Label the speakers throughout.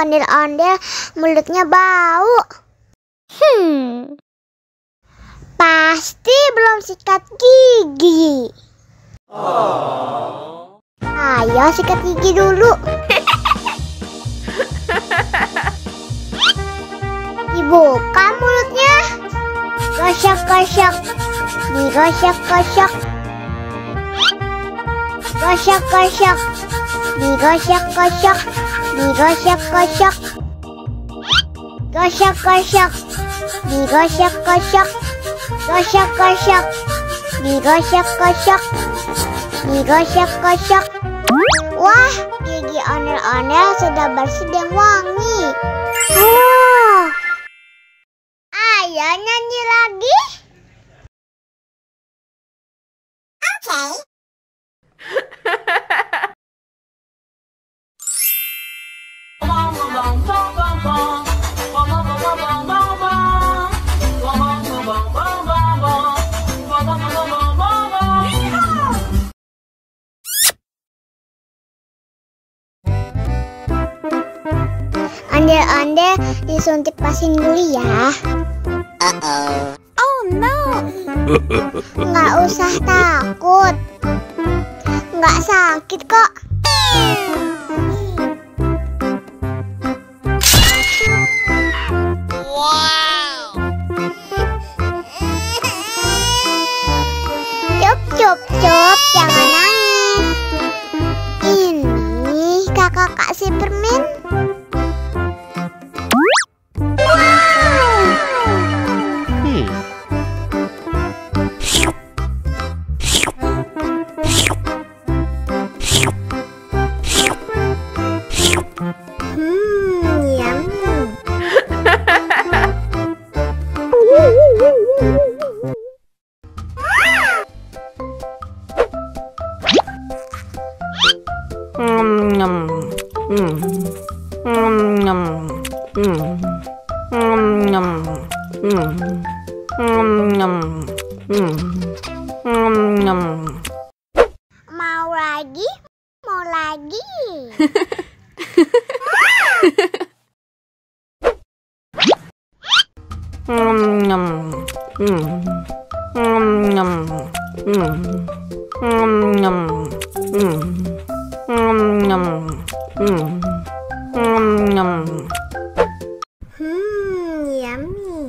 Speaker 1: ondel-ondel, mulutnya bau. Pasti belum sikat gigi. Ayo sikat gigi dulu. Dibuka mulutnya. Gosok-gosok. Digosok-gosok. Gosok-gosok. Digosok-gosok. Digosok-gosok. Gosok-gosok. Digosok-gosok. Gosok-gosok. Digosok-gosok. Digosok-gosok. Wah, gigi ondel-ondel sudah bersih dan wangi. Ayo nyanyi lagi. Oke. Ondel-ondel disuntik vaksin dulu ya. Oh no. Nggak usah takut. Nggak sakit kok. Wow. Cup, jangan nangis. Ini kakak kasih permen. Mau lagi? Mau lagi? Yummy.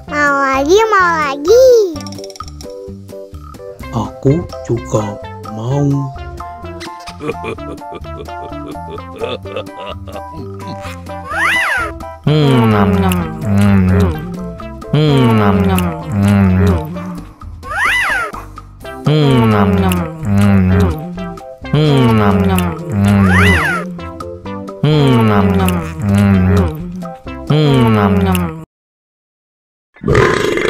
Speaker 1: Mau lagi, mau lagi.
Speaker 2: Aku juga mau.
Speaker 1: Wow.